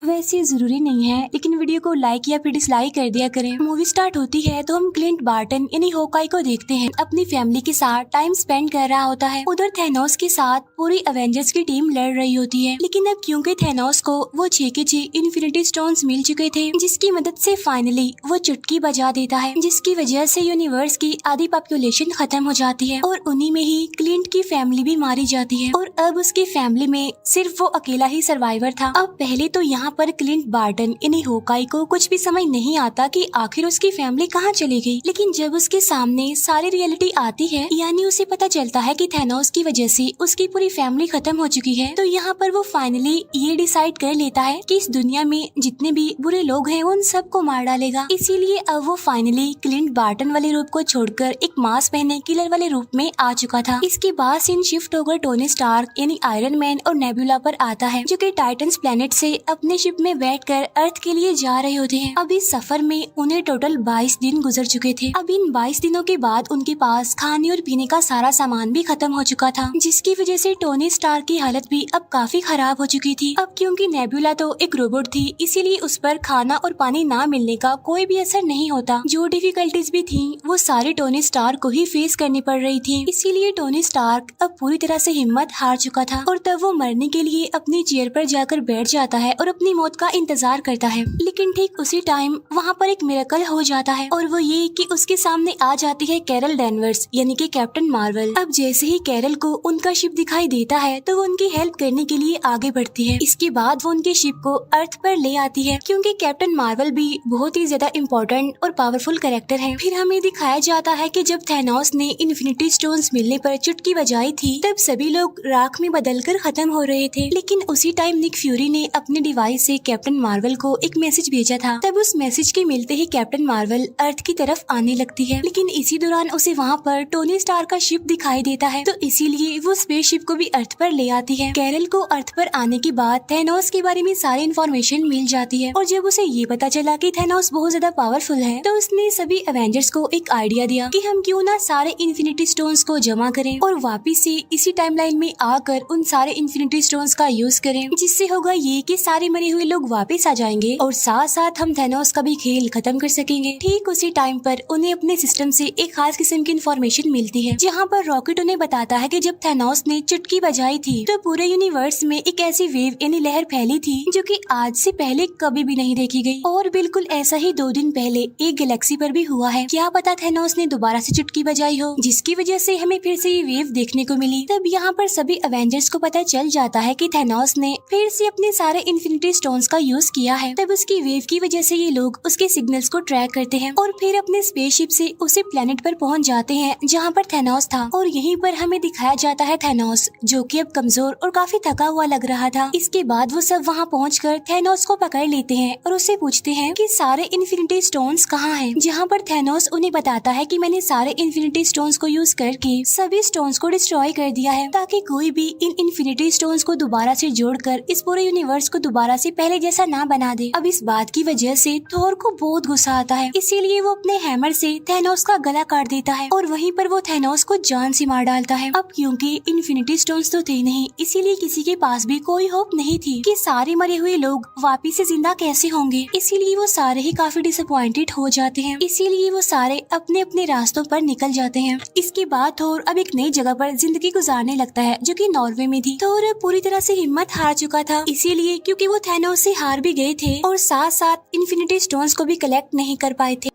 वैसे जरूरी नहीं है, लेकिन वीडियो को लाइक या फिर डिसलाइक कर दिया करें। मूवी स्टार्ट होती है तो हम क्लिंट बार्टन यानी होकाई को देखते हैं अपनी फैमिली के साथ टाइम स्पेंड कर रहा होता है। उधर थैनोस के साथ पूरी एवेंजर्स की टीम लड़ रही होती है, लेकिन अब क्योंकि थैनोस को वो 6 के 6 इन्फिनिटी स्टोन्स मिल चुके थे, जिसकी मदद से फाइनली वो चुटकी बजा देता है, जिसकी वजह से यूनिवर्स की आधी पॉपुलेशन खत्म हो जाती है और उन्हीं में ही क्लिंट की फैमिली भी मारी जाती है और अब उसकी फैमिली में सिर्फ वो अकेला ही सर्वाइवर था। अब पहले तो यहाँ पर क्लिंट बार्टन यानी होकाई को कुछ भी समझ नहीं आता कि आखिर उसकी फैमिली कहाँ चली गई, लेकिन जब उसके सामने सारी रियलिटी आती है, यानी उसे पता चलता है कि थैनोस की वजह से उसकी पूरी फैमिली खत्म हो चुकी है, तो यहाँ पर वो फाइनली ये डिसाइड कर लेता है कि इस दुनिया में जितने भी बुरे लोग हैं उन सबको मार डालेगा। इसीलिए अब वो फाइनली क्लिंट बार्टन वाले रूप को छोड़कर एक मास्क पहने किलर वाले रूप में आ चुका था। इसके बाद सीन शिफ्ट होकर टोनी स्टार्क यानी आयरन मैन और नेबुला पर आता है, जो कि टाइटन्स प्लेनेट से अपने शिप में बैठकर अर्थ के लिए जा रहे होते हैं। अब इस सफर में उन्हें टोटल 22 दिन गुजर चुके थे। अब इन 22 दिनों के बाद उनके पास खाने और पीने का सारा सामान भी खत्म हो चुका था, जिसकी वजह से टोनी स्टार्क की हालत भी अब काफी खराब हो चुकी थी। अब क्योंकि नेबुला तो एक रोबोट थी, इसीलिए उस पर खाना और पानी ना मिलने का कोई भी असर नहीं होता। जो डिफिकल्टीज भी थी वो सारी टोनी स्टार्क को ही फेस करनी पड़ रही थी। इसीलिए टोनी स्टार्क अब पूरी तरह से हिम्मत हार चुका था और तब वो मरने के लिए अपनी चेयर पर जाकर बैठ जाता है और अपनी मौत का इंतजार करता है। लेकिन ठीक उसी टाइम वहाँ पर एक मिरेकल हो जाता है, और वो ये कि उसके सामने आ जाती है कैरल डैनवर्स यानी कि कैप्टन मार्वल। अब जैसे ही कैरल को उनका शिप दिखाई देता है तो वो उनकी हेल्प करने के लिए आगे बढ़ती है। इसके बाद वो उनके शिप को अर्थ पर ले आती है, क्योंकि कैप्टन मार्वल भी बहुत ही ज्यादा इम्पोर्टेंट और पावरफुल कैरेक्टर है। फिर हमें दिखाया जाता है कि जब थैनोस ने इन्फिनिटी स्टोन्स मिलने पर चुटकी बजाई थी, तब सभी लोग राख में बदलकर खत्म हो रहे थे। लेकिन उसी टाइम निक फ्यूरी ने अपने डिवाइस से कैप्टन मार्वल को एक मैसेज भेजा था। तब उस मैसेज के मिलते ही कैप्टन मार्वल अर्थ की तरफ आने लगती है, लेकिन इसी दौरान उसे वहाँ पर टोनी स्टार का शिप दिखाई देता है, तो इसीलिए वो स्पेस शिप को भी अर्थ पर ले आती है। कैरल को अर्थ पर आने के बाद थैनोस के बारे में सारी इन्फॉर्मेशन मिल जाती है, और जब उसे ये पता चला कि थैनोस बहुत ज्यादा पावरफुल है, तो उसने सभी एवेंजर्स को एक आइडिया दिया कि हम क्यों ना सारे इन्फिनिटी स्टोन्स को जमा करें और वापिस से इसी टाइमलाइन में आकर उन सारे इन्फिनिटी स्टोन्स का यूज करें, जिससे होगा ये कि सारे मरे हुए लोग वापस आ जाएंगे और साथ साथ हम थैनोस का भी खेल खत्म कर सकेंगे। ठीक उसी टाइम पर उन्हें अपने सिस्टम से एक खास किस्म की इन्फॉर्मेशन मिलती है, जहाँ पर रॉकेट उन्हें बताता है कि जब थैनोस ने चुटकी बजाई थी तो पूरे यूनिवर्स में एक ऐसी वेव यानी लहर फैली थी जो कि आज से पहले कभी भी नहीं देखी गई, और बिल्कुल ऐसा ही 2 दिन पहले एक गैलेक्सी पर भी हुआ है। क्या पता थैनोस ने दोबारा से चुटकी बजाई हो, जिसकी वजह से हमें फिर से ये वेव देखने को मिली। तब यहाँ पर सभी एवेंजर्स को पता चल जाता है कि थैनोस ने फिर से अपने सारे इन्फिनिटी स्टोन्स का यूज किया है। तब उसकी वेव की वजह से ये लोग उसके सिग्नल्स को ट्रैक करते हैं और फिर अपने स्पेसशिप से उसी प्लेनेट पर पहुंच जाते हैं जहां पर थैनोस था, और यहीं पर हमें दिखाया जाता है थैनोस जो कि अब कमजोर और काफी थका हुआ लग रहा था। इसके बाद वो सब वहां पहुंचकर थैनोस को पकड़ लेते हैं और उससे पूछते हैं कि सारे इन्फिनिटी स्टोन्स कहाँ हैं, जहां पर थैनोस उन्हें बताता है कि मैंने सारे इन्फिनिटी स्टोन्स को यूज करके सभी स्टोन्स को डिस्ट्रॉय कर दिया है, ताकि कोई भी इन इन्फिनिटी स्टोन्स को दोबारा से जोड़कर इस पूरे यूनिवर्स को दोबारा से पहले जैसा ना बना दे। अब इस बात की वजह से थोर को बहुत गुस्सा आता है, इसीलिए वो अपने हैमर से थैनोस का गला काट देता है और वहीं पर वो थैनोस को जान से मार डालता है। अब क्योंकि इन्फिनिटी स्टोन्स तो थे नहीं, इसीलिए किसी के पास भी कोई होप नहीं थी कि सारे मरे हुए लोग वापिस से जिंदा कैसे होंगे, इसीलिए वो सारे ही काफी डिसअपॉइंटेड हो जाते हैं। इसीलिए वो सारे अपने अपने रास्तों पर निकल जाते हैं। इसके बाद थोर अब एक नई जगह पर जिंदगी गुजारने लगता है, जो कि नॉर्वे में थी। थोर पूरी तरह से हिम्मत हार चुका था, इसीलिए क्योंकि वो थैनोस से हार भी गए थे और साथ साथ इन्फिनिटी स्टोन्स को भी कलेक्ट नहीं कर पाए थे।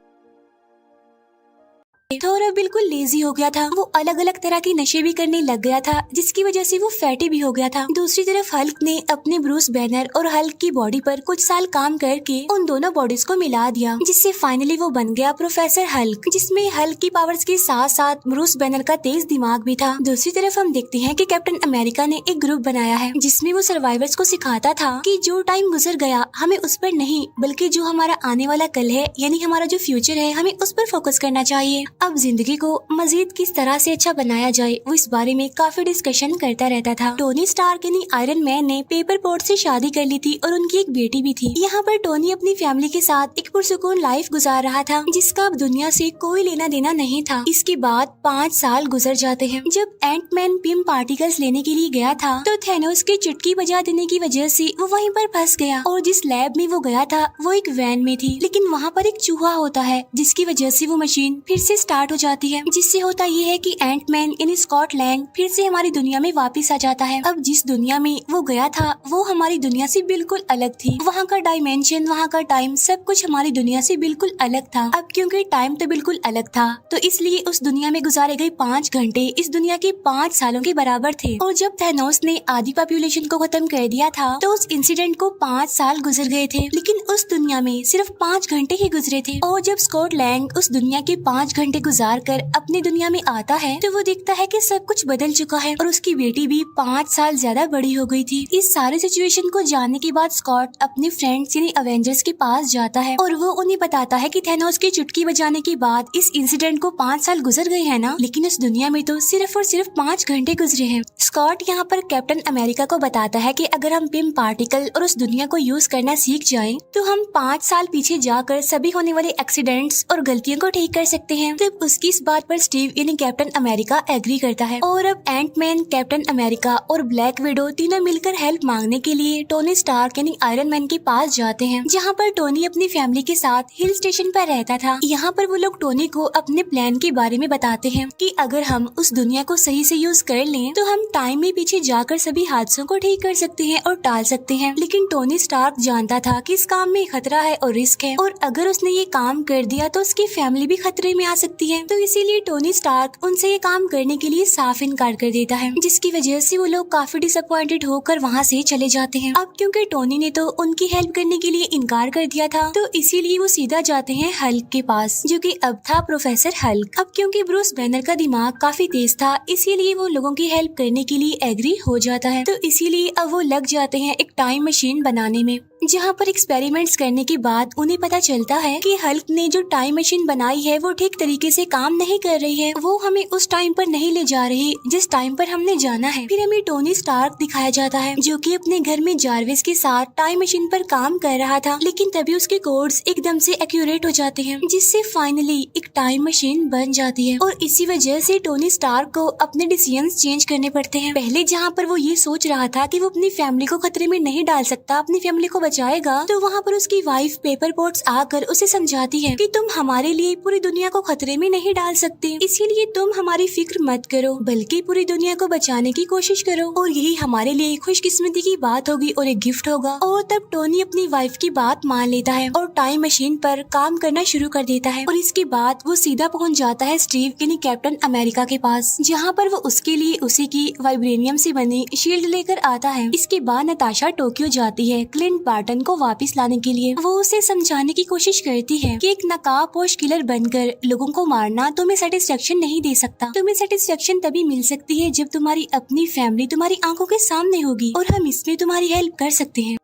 थोर बिल्कुल लेजी हो गया था, वो अलग अलग तरह के नशे भी करने लग गया था, जिसकी वजह से वो फैटी भी हो गया था। दूसरी तरफ हल्क ने अपने ब्रूस बैनर और हल्क की बॉडी पर कुछ साल काम करके उन दोनों बॉडीज को मिला दिया, जिससे फाइनली वो बन गया प्रोफेसर हल्क, जिसमें हल्क की पावर्स के साथ साथ ब्रूस बैनर का तेज दिमाग भी था। दूसरी तरफ हम देखते हैं कि कैप्टन अमेरिका ने एक ग्रुप बनाया है, जिसमें वो सर्वाइवर्स को सिखाता था कि जो टाइम गुजर गया हमें उस पर नहीं, बल्कि जो हमारा आने वाला कल है यानी हमारा जो फ्यूचर है हमें उस पर फोकस करना चाहिए। अब जिंदगी जिंदगी को मजीद किस तरह से अच्छा बनाया जाए वो इस बारे में काफी डिस्कशन करता रहता था। टोनी स्टार्क यानी आयरन मैन ने पेपर पोर्ट से शादी कर ली थी और उनकी एक बेटी भी थी। यहाँ पर टोनी अपनी फैमिली के साथ एक पुरसुकून लाइफ गुजार रहा था जिसका अब दुनिया से कोई लेना देना नहीं था। इसके बाद 5 साल गुजर जाते हैं। जब एंट मैन पिम पार्टिकल्स लेने के लिए गया था तो थैनोस की चुटकी बजा देने की वजह से वो वहीं पर फंस गया और जिस लैब में वो गया था वो एक वैन में थी, लेकिन वहाँ पर एक चूहा होता है जिसकी वजह से वो मशीन फिर से स्टार्ट हो जाती है। जिससे होता ये है कि एंट मैन यानी स्कॉट लैंग फिर से हमारी दुनिया में वापस आ जाता है। अब जिस दुनिया में वो गया था वो हमारी दुनिया से बिल्कुल अलग थी। वहाँ का डायमेंशन, वहाँ का टाइम, सब कुछ हमारी दुनिया से बिल्कुल अलग था। अब क्योंकि टाइम तो बिल्कुल अलग था तो इसलिए उस दुनिया में गुजारे गए 5 घंटे इस दुनिया के 5 सालों के बराबर थे। और जब थैनोस ने आधी पॉपुलेशन को खत्म कर दिया था तो उस इंसिडेंट को 5 साल गुजर गए थे, लेकिन उस दुनिया में सिर्फ 5 घंटे ही गुजरे थे। और जब स्कॉट लैंग उस दुनिया के 5 घंटे गुजार कर अपनी दुनिया में आता है तो वो देखता है कि सब कुछ बदल चुका है और उसकी बेटी भी 5 साल ज्यादा बड़ी हो गई थी। इस सारे सिचुएशन को जानने के बाद स्कॉट अपने फ्रेंड्स यानी अवेंजर्स के पास जाता है और वो उन्हें बताता है कि थैनोस की चुटकी बजाने के बाद इस इंसिडेंट को 5 साल गुजर गए हैं ना, लेकिन उस दुनिया में तो सिर्फ और सिर्फ 5 घंटे गुजरे हैं। स्कॉट यहाँ पर कैप्टन अमेरिका को बताता है कि अगर हम पिम पार्टिकल और उस दुनिया को यूज करना सीख जाएं तो हम 5 साल पीछे जाकर सभी होने वाले एक्सीडेंट्स और गलतियों को ठीक कर सकते हैं। तब उसकी इस बात पर स्टीव यानी कैप्टन अमेरिका एग्री करता है और अब एंट मैन, कैप्टन अमेरिका और ब्लैक विडो तीनों मिलकर हेल्प मांगने के लिए टोनी स्टार्क यानी आयरन मैन के पास जाते हैं, जहाँ पर टोनी अपनी फैमिली के साथ हिल स्टेशन पर रहता था। यहाँ पर वो लोग टोनी को अपने प्लान के बारे में बताते हैं कि अगर हम उस दुनिया को सही से यूज कर लें तो हम टाइम में पीछे जाकर सभी हादसों को ठीक कर सकते हैं और टाल सकते हैं। लेकिन टोनी स्टार्क जानता था कि इस काम में खतरा है और रिस्क है और अगर उसने ये काम कर दिया तो उसकी फैमिली भी खतरे में आ सकती है। तो इसीलिए टोनी स्टार्क उनसे ये काम करने के लिए साफ इनकार कर देता है, जिसकी वजह से वो लोग काफी डिसअपॉइंटेड होकर वहाँ से चले जाते हैं। अब क्योंकि टोनी ने तो उनकी हेल्प करने के लिए इनकार कर दिया था तो इसीलिए वो सीधा जाते हैं हल्क के पास, जो कि अब था प्रोफेसर हल्क। अब क्योंकि ब्रूस बैनर का दिमाग काफी तेज था इसीलिए वो लोगों की हेल्प करने के लिए एग्री हो जाता है। तो इसीलिए अब वो लग जाते हैं एक टाइम मशीन बनाने में, जहाँ पर एक्सपेरिमेंट्स करने के बाद उन्हें पता चलता है कि हल्क ने जो टाइम मशीन बनाई है वो ठीक तरीके से काम नहीं कर रही है। वो हमें उस टाइम पर नहीं ले जा रही जिस टाइम पर हमने जाना है। फिर हमें टोनी स्टार्क दिखाया जाता है जो कि अपने घर में जारविस के साथ टाइम मशीन पर काम कर रहा था, लेकिन तभी उसके कोड्स एकदम से एक्यूरेट हो जाते हैं जिससे फाइनली एक टाइम मशीन बन जाती है। और इसी वजह से टोनी स्टार्क को अपने डिसीजंस चेंज करने पड़ते हैं। पहले जहाँ पर वो ये सोच रहा था कि वो अपनी फैमिली को खतरे में नहीं डाल सकता, अपनी फैमिली को बचाएगा, तो वहाँ पर उसकी वाइफ पेपर पोर्ट्स आकर उसे समझाती है कि तुम हमारे लिए पूरी दुनिया को खतरे में नहीं डाल सकते, इसीलिए तुम हमारी फिक्र मत करो बल्कि पूरी दुनिया को बचाने की कोशिश करो और यही हमारे लिए खुशकिस्मती की बात होगी और एक गिफ्ट होगा। और तब टोनी अपनी वाइफ की बात मान लेता है और टाइम मशीन पर काम करना शुरू कर देता है। और इसके बाद वो सीधा पहुँच जाता है स्टीव यानी कैप्टन अमेरिका के पास, जहाँ पर वो उसके लिए उसी की वाइब्रेनियम से बनी शील्ड लेकर आता है। इसके बाद नताशा टोक्यो जाती है क्लिंट बार्टन को वापस लाने के लिए। वो उसे समझाने की कोशिश करती है कि एक नकाबपोश किलर बनकर लोगों को मारना तुम्हें सेटिस्फेक्शन नहीं दे सकता। तुम्हें सेटिस्फेक्शन तभी मिल सकती है जब तुम्हारी अपनी फैमिली तुम्हारी आंखों के सामने होगी और हम इसमें तुम्हारी हेल्प कर सकते हैं।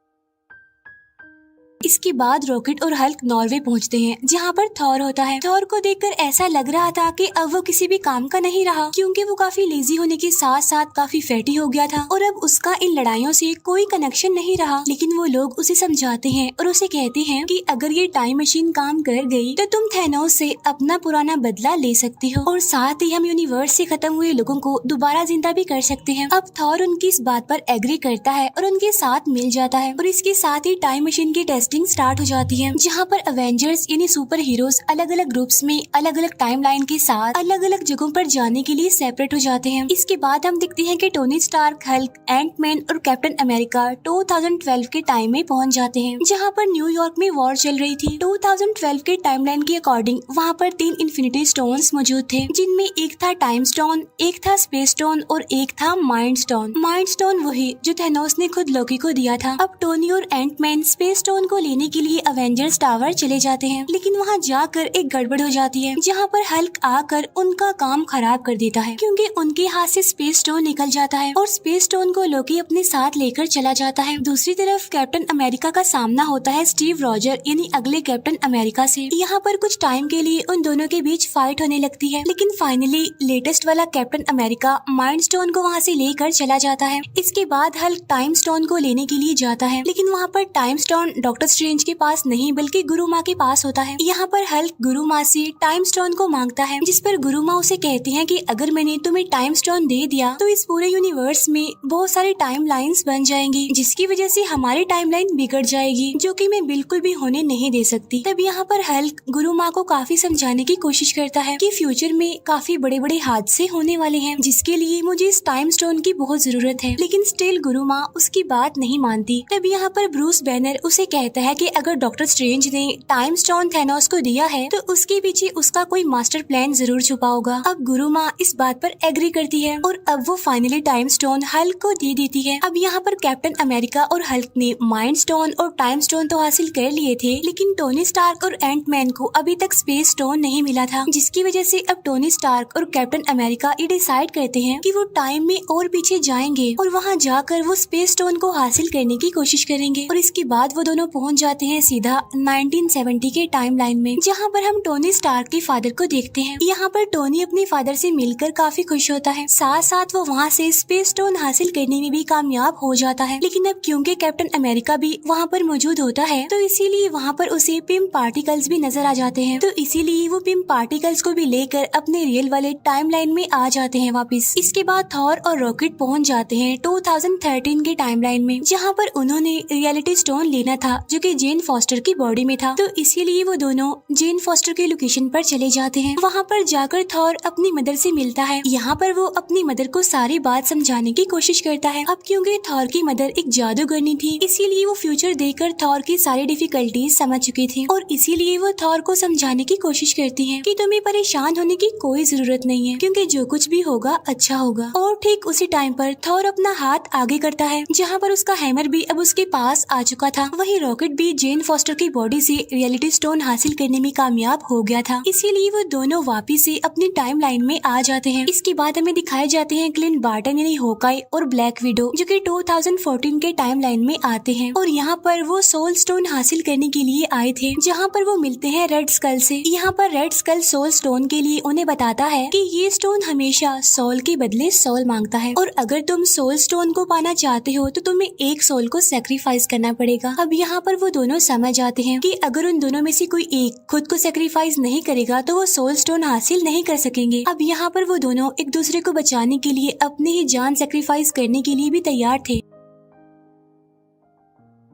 इसके बाद रॉकेट और हल्क नॉर्वे पहुंचते हैं, जहां पर थॉर होता है। थॉर को देखकर ऐसा लग रहा था कि अब वो किसी भी काम का नहीं रहा, क्योंकि वो काफी लेजी होने के साथ साथ काफी फैटी हो गया था और अब उसका इन लड़ाइयों से कोई कनेक्शन नहीं रहा। लेकिन वो लोग उसे समझाते हैं और उसे कहते हैं कि अगर ये टाइम मशीन काम कर गई तो तुम थैनोस से अपना पुराना बदला ले सकती हो और साथ ही हम यूनिवर्स से खत्म हुए लोगों को दोबारा जिंदा भी कर सकते हैं। अब थॉर उनकी इस बात पर एग्री करता है और उनके साथ मिल जाता है और इसके साथ ही टाइम मशीन की टेस्टिंग स्टार्ट हो जाती है, जहाँ पर अवेंजर्स यानी सुपर हीरोज अलग अलग ग्रुप्स में अलग अलग टाइमलाइन के साथ अलग अलग जगहों पर जाने के लिए सेपरेट हो जाते हैं। इसके बाद हम देखते हैं कि Tony Stark, Hulk, Ant Man और कैप्टन अमेरिका 2012 के टाइम में पहुंच जाते हैं, जहाँ पर न्यूयॉर्क में वॉर चल रही थी। 2012 के टाइमलाइन के अकॉर्डिंग वहाँ पर 3 इन्फिनिटी स्टोन्स मौजूद थे, जिनमें एक था टाइम स्टोन, एक था स्पेस स्टोन और एक था माइंड स्टोन। माइंड स्टोन वही जो थैनोस ने खुद लोकी को दिया था। अब टोनी और एंट मैन स्पेस स्टोन को लेने के लिए अवेंजर्स टावर चले जाते हैं, लेकिन वहाँ जाकर एक गड़बड़ हो जाती है, जहाँ पर हल्क आकर उनका काम खराब कर देता है, क्योंकि उनके हाथ से स्पेस स्टोन निकल जाता है और स्पेस स्टोन को लोकी अपने साथ लेकर चला जाता है। दूसरी तरफ कैप्टन अमेरिका का सामना होता है स्टीव रॉजर यानी अगले कैप्टन अमेरिका से। यहाँ पर कुछ टाइम के लिए उन दोनों के बीच फाइट होने लगती है, लेकिन फाइनली लेटेस्ट वाला कैप्टन अमेरिका माइंड स्टोन को वहाँ से लेकर चला जाता है। इसके बाद हल्क टाइम स्टोन को लेने के लिए जाता है, लेकिन वहाँ पर टाइम स्टोन डॉक्टर स्ट्रेंज के पास नहीं बल्कि गुरु माँ के पास होता है। यहाँ पर हल्क गुरु माँ से टाइम स्टोन को मांगता है, जिस पर गुरु माँ उसे कहती है कि अगर मैंने तुम्हें टाइम स्टोन दे दिया तो इस पूरे यूनिवर्स में बहुत सारी टाइम लाइन्स बन जाएंगी, जिसकी वजह से हमारी टाइम लाइन बिगड़ जाएगी, जो कि मैं बिल्कुल भी होने नहीं दे सकती। तब यहाँ पर हल्क गुरु माँ को काफी समझाने की कोशिश करता है कि फ्यूचर में काफी बड़े बड़े हादसे होने वाले हैं, जिसके लिए मुझे इस टाइम स्टोन की बहुत जरूरत है, लेकिन स्टिल गुरु माँ उसकी बात नहीं मानती। तब यहाँ पर ब्रूस बैनर उसे कहता है कि अगर डॉक्टर स्ट्रेंज ने टाइम स्टोन थैनोस को दिया है तो उसके पीछे उसका कोई मास्टर प्लान जरूर छुपा होगा। अब गुरु माँ इस बात पर एग्री करती है और अब वो फाइनली टाइम स्टोन हल्क को दे देती है। अब यहाँ पर कैप्टन अमेरिका और हल्क ने माइंड स्टोन और टाइम स्टोन तो हासिल कर लिए थे, लेकिन टोनी स्टार्क और एंट मैन को अभी तक स्पेस स्टोन नहीं मिला था, जिसकी वजह से अब टोनी स्टार्क और कैप्टन अमेरिका ये डिसाइड करते हैं कि वो टाइम में और पीछे जाएंगे और वहाँ जाकर वो स्पेस स्टोन को हासिल करने की कोशिश करेंगे। और इसके बाद वो दोनों पहुँच जाते हैं सीधा 1970 के टाइम लाइन में, जहाँ पर हम टोनी स्टार्क के फादर को देखते हैं। यहाँ पर टोनी अपने फादर से मिलकर काफी खुश होता है, साथ साथ वो वहाँ से स्पेस स्टोन हासिल करने में भी कामयाब हो जाता है। लेकिन अब क्योंकि कैप्टन अमेरिका भी वहाँ पर मौजूद होता है तो इसीलिए वहाँ पर उसे पिम पार्टिकल्स भी नजर आ जाते हैं, तो इसीलिए वो पिम पार्टिकल्स को भी लेकर अपने रियल वाले टाइम लाइन में आ जाते हैं वापस। इसके बाद थॉर और रॉकेट पहुँच जाते हैं 2013 के टाइम लाइन में, जहाँ पर उन्होंने रियलिटी स्टोन लेना था जो कि जेन फॉस्टर की बॉडी में था, तो इसीलिए वो दोनों जेन फॉस्टर के लोकेशन पर चले जाते हैं। वहाँ पर जाकर थॉर अपनी मदर से मिलता है। यहाँ पर वो अपनी मदर को सारी बात समझाने की कोशिश करता है। अब क्योंकि थॉर की मदर एक जादूगरनी थी, इसीलिए वो फ्यूचर देखकर थॉर की सारी डिफिकल्टीज समझ चुकी थी और इसीलिए वो थॉर को समझाने की कोशिश करती है कि तुम्हें परेशान होने की कोई जरूरत नहीं है, क्योंकि जो कुछ भी होगा अच्छा होगा। और ठीक उसी टाइम पर थॉर अपना हाथ आगे करता है, जहाँ पर उसका हैमर भी अब उसके पास आ चुका था। वही रॉकेट भी जेन फॉस्टर की बॉडी से रियलिटी स्टोन हासिल करने में कामयाब हो गया था, इसीलिए वो दोनों वापिस से अपनी टाइम लाइन में आ जाते हैं। इसके बाद हमें दिखाए जाते हैं क्लिंट बार्टन यानी हॉकाई और ब्लैक विडो, जो कि 2014 के टाइम लाइन में आते हैं और यहाँ पर वो सोल स्टोन हासिल करने के लिए आए थे, जहाँ पर वो मिलते हैं रेड स्कल से। यहाँ पर रेड स्कल सोल स्टोन के लिए उन्हें बताता है कि ये स्टोन हमेशा सोल के बदले सोल मांगता है और अगर तुम सोल स्टोन को पाना चाहते हो तो तुम्हें एक सोल को सेक्रीफाइस करना पड़ेगा। अब यहाँ पर वो दोनों समझ जाते हैं कि अगर उन दोनों में से कोई एक खुद को सेक्रीफाइस नहीं करेगा तो वो सोल स्टोन हासिल नहीं कर सकेंगे। अब यहाँ पर वो दोनों एक दूसरे को बचाने के लिए अपनी ही जान सेक्रीफाइस करने के लिए भी तैयार थे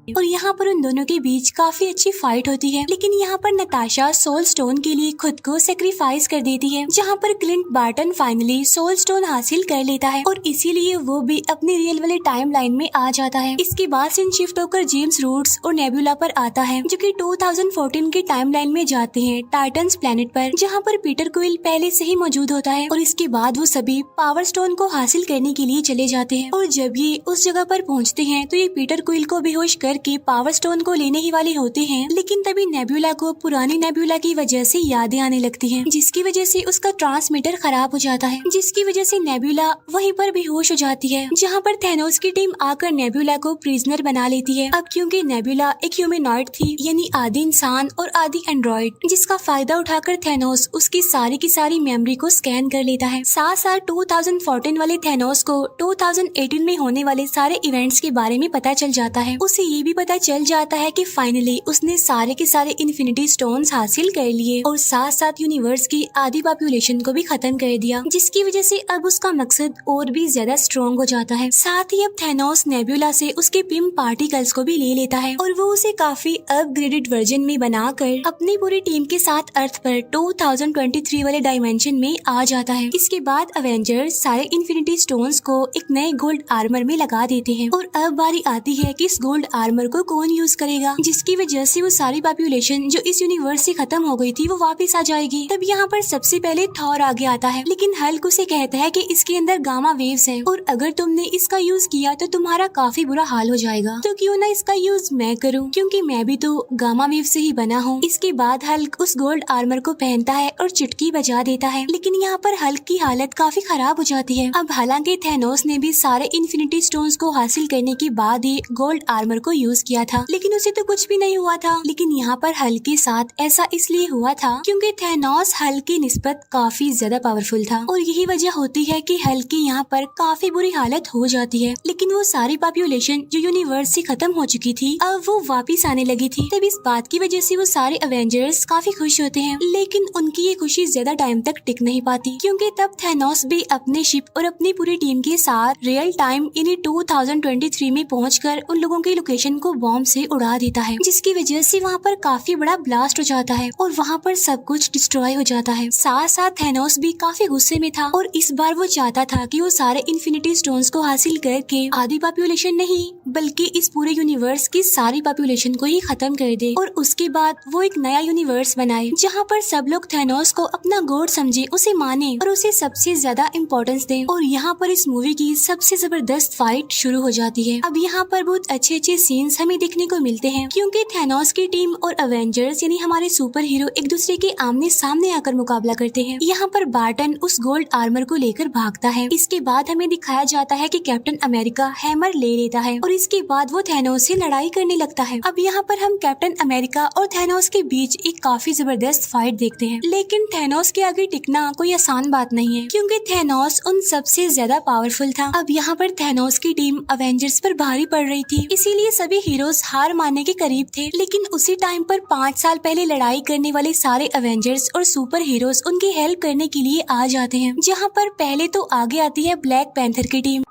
और यहाँ पर उन दोनों के बीच काफी अच्छी फाइट होती है। लेकिन यहाँ पर नताशा सोल स्टोन के लिए खुद को सेक्रीफाइस कर देती है, जहाँ पर Clint Barton finally soul stone हासिल कर लेता है और इसीलिए वो भी अपनी रियल वाले टाइम लाइन में आ जाता है। इसके बाद सीन शिफ्ट होकर जेम्स रूट्स और नेबुला पर आता है, जो कि 2014 के टाइम लाइन में जाते हैं टाइटन्स प्लेनेट पर, जहाँ पर पीटर क्विल पहले से ही मौजूद होता है और इसके बाद वो सभी पावर स्टोन को हासिल करने के लिए चले जाते हैं। और जब ये उस जगह पर पहुँचते हैं तो ये पीटर क्विल को बेहोश कर के पावर स्टोन को लेने ही वाले होते हैं, लेकिन तभी नेबुला को पुरानी नेबुला की वजह से यादें आने लगती हैं, जिसकी वजह से उसका ट्रांसमीटर खराब हो जाता है, जिसकी वजह से नेबुला वहीं पर बेहोश हो जाती है, जहां पर थैनोस की टीम आकर नेबुला को प्रिजनर बना लेती है। अब क्योंकि नेबुला एक ह्यूमनॉइड थी यानी आधी इंसान और आधी एंड्रॉइड, जिसका फायदा उठाकर थैनोस उसकी सारी की सारी मेमोरी को स्कैन कर लेता है। साथ साथ 2014 वाले थैनोस को 2018 में होने वाले सारे इवेंट्स के बारे में पता चल जाता है। उसे ये भी पता चल जाता है कि फाइनली उसने सारे के सारे इन्फिनिटी स्टोन्स हासिल कर लिए और साथ साथ यूनिवर्स की आधी पॉपुलेशन को भी खत्म कर दिया, जिसकी वजह से अब उसका मकसद और भी ज्यादा स्ट्रॉन्ग हो जाता है। साथ ही अब थैनोस नेबुला से उसके पिम पार्टिकल्स को भी ले लेता है और वो उसे काफी अपग्रेडेड वर्जन में बनाकर अपनी पूरी टीम के साथ अर्थ पर 2023 वाले डायमेंशन में आ जाता है। इसके बाद अवेंजर्स सारे इन्फिनिटी स्टोन्स को एक नए गोल्ड आर्मर में लगा देते हैं और अब बारी आती है कि इस गोल्ड आर्मर आर्मर को कौन यूज करेगा, जिसकी वजह से वो सारी पॉपुलेशन जो इस यूनिवर्स से खत्म हो गई थी वो वापस आ जाएगी। तब यहाँ पर सबसे पहले थॉर आगे आता है, लेकिन हल्क उसे कहता है कि इसके अंदर गामा वेव्स हैं और अगर तुमने इसका यूज किया तो तुम्हारा काफी बुरा हाल हो जाएगा, तो क्यों ना इसका यूज मैं करूँ, क्योंकि मैं भी तो गामा वेव से ही बना हूँ। इसके बाद हल्क उस गोल्ड आर्मर को पहनता है और चुटकी बजा देता है, लेकिन यहाँ पर हल्क की हालत काफी खराब हो जाती है। अब हालांकि थैनोस ने भी सारे इन्फिनिटी स्टोन्स को हासिल करने के बाद ही गोल्ड आर्मर को यूज किया था, लेकिन उसे तो कुछ भी नहीं हुआ था। लेकिन यहाँ पर हल्क के साथ ऐसा इसलिए हुआ था क्योंकि थैनोस हल्क की निस्बत काफी ज्यादा पावरफुल था और यही वजह होती है कि हल्क की यहाँ पर काफी बुरी हालत हो जाती है। लेकिन वो सारी पॉपुलेशन जो यूनिवर्स से खत्म हो चुकी थी अब वो वापिस आने लगी थी। तब इस बात की वजह से वो सारे अवेंजर्स काफी खुश होते हैं, लेकिन उनकी ये खुशी ज्यादा टाइम तक टिक नहीं पाती, क्योंकि तब थैनोस भी अपने शिप और अपनी पूरी टीम के साथ रियल टाइम यानी 2023 में पहुंचकर उन लोगों की लोकेशन को बॉम्ब से उड़ा देता है, जिसकी वजह से वहाँ पर काफी बड़ा ब्लास्ट हो जाता है और वहाँ पर सब कुछ डिस्ट्रॉय हो जाता है। साथ साथ थैनोस भी काफी गुस्से में था और इस बार वो चाहता था कि वो सारे इन्फिनिटी स्टोन्स को हासिल करके आधी पॉपुलेशन नहीं बल्कि इस पूरे यूनिवर्स की सारी पॉपुलेशन को ही खत्म कर दे और उसके बाद वो एक नया यूनिवर्स बनाए जहाँ पर सब लोग थैनोस को अपना गॉड समझे, उसे माने और उसे सबसे ज्यादा इम्पोर्टेंस दे। और यहाँ पर इस मूवी की सबसे जबरदस्त फाइट शुरू हो जाती है। अब यहाँ पर बहुत अच्छे अच्छे सीन्स हमें देखने को मिलते हैं, क्योंकि थैनोस की टीम और अवेंजर्स यानी हमारे सुपर हीरो एक दूसरे के आमने सामने आकर मुकाबला करते हैं। यहाँ पर बार्टन उस गोल्ड आर्मर को लेकर भागता है। इसके बाद हमें दिखाया जाता है कि कैप्टन अमेरिका हैमर ले लेता है और इसके बाद वो थैनोस से लड़ाई करने लगता है। अब यहाँ पर हम कैप्टन अमेरिका और थैनोस के बीच एक काफी जबरदस्त फाइट देखते हैं, लेकिन थैनोस के आगे टिकना कोई आसान बात नहीं है, क्योंकि थैनोस उन सबसे ज्यादा पावरफुल था। अब यहाँ पर थैनोस की टीम अवेंजर्स पर भारी पड़ रही थी, इसीलिए सभी हीरोज हार मानने के करीब थे। लेकिन उसी टाइम पर 5 साल पहले लड़ाई करने वाले सारे अवेंजर्स और सुपर हीरोज उनकी हेल्प करने के लिए आ जाते हैं, जहाँ पर पहले तो आगे आती है ब्लैक पैंथर की टीम।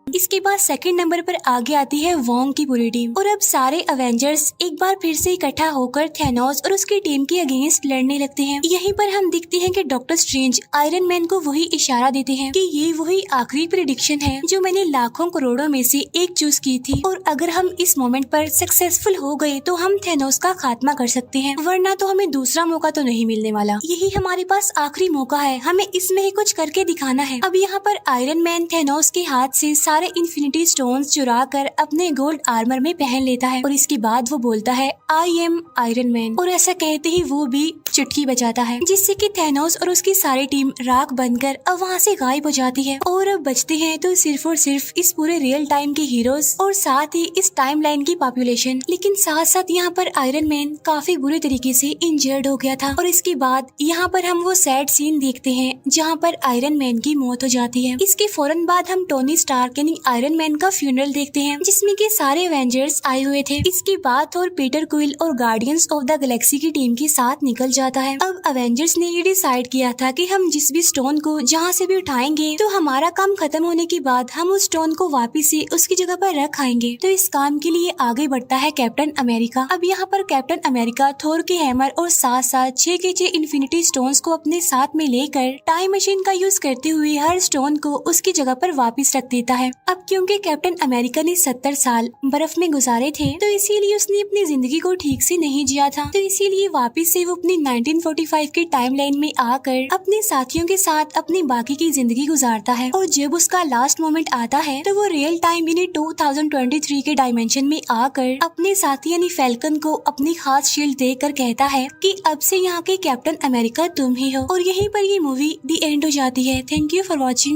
इसके बाद सेकंड नंबर पर आगे आती है वोंग की पूरी टीम और अब सारे अवेंजर्स एक बार फिर से इकट्ठा होकर थैनोस और उसकी टीम के अगेंस्ट लड़ने लगते हैं। यहीं पर हम देखते हैं कि डॉक्टर स्ट्रेंज आयरन मैन को वही इशारा देते हैं कि ये वही आखिरी प्रेडिक्शन है जो मैंने लाखों करोड़ों में से एक चूज की थी और अगर हम इस मोमेंट पर सक्सेसफुल हो गए तो हम थैनोस का खात्मा कर सकते हैं, वरना तो हमें दूसरा मौका तो नहीं मिलने वाला। यही हमारे पास आखिरी मौका है, हमें इसमें ही कुछ करके दिखाना है। अब यहाँ पर आयरन मैन थैनोस के हाथ से सारे इन्फिनिटी स्टोन्स चुरा कर अपने गोल्ड आर्मर में पहन लेता है और इसके बाद वो बोलता है आई एम आयरन मैन और ऐसा कहते ही वो भी चुटकी बजाता है, जिससे कि थैनोस और उसकी सारी टीम राख बनकर अब वहाँ से गायब हो जाती है और अब बचते हैं तो सिर्फ और सिर्फ इस पूरे रियल टाइम के हीरोज और साथ ही इस टाइमलाइन की पॉपुलेशन। लेकिन साथ साथ यहाँ पर आयरन मैन काफी बुरे तरीके से इंजर्ड हो गया था और इसके बाद यहाँ पर हम वो सैड सीन देखते हैं जहाँ पर आयरन मैन की मौत हो जाती है। इसके फौरन बाद हम टोनी स्टार्क यानी आयरन मैन का फ्यूनरल देखते हैं, जिसमें के सारे एवेंजर्स आए हुए थे। इसके बाद थोर पीटर क्विल और गार्डियंस ऑफ द गैलेक्सी की टीम के साथ निकल जाता है। अब अवेंजर्स ने ये डिसाइड किया था कि हम जिस भी स्टोन को जहाँ से भी उठाएंगे तो हमारा काम खत्म होने के बाद हम उस स्टोन को वापिस से उसकी जगह पर रख आएंगे। तो इस काम के लिए आगे बढ़ता है कैप्टन अमेरिका। अब यहाँ पर कैप्टन अमेरिका थोर के हैमर और साथ साथ 6 के 6 इन्फिनिटी स्टोन्स को अपने साथ में लेकर टाइम मशीन का यूज करते हुए हर स्टोन को उसकी जगह पर वापिस रख देता है। अब क्योंकि कैप्टन अमेरिका ने 70 साल बर्फ में गुजारे थे तो इसीलिए उसने अपनी जिंदगी को ठीक से नहीं जिया था, तो इसीलिए वापिस से वो अपनी 1945 के टाइमलाइन में आकर अपने साथियों के साथ अपनी बाकी की जिंदगी गुजारता है। और जब उसका लास्ट मोमेंट आता है तो वो रियल टाइम यानी 2023 के डायमेंशन में आकर अपने साथी यानी फैल्कन को अपनी खास शील्ड देकर कहता है कि अब से यहाँ के कैप्टन अमेरिका तुम ही हो। और यहीं पर ये मूवी दी एंड हो जाती है। Thank you for watching.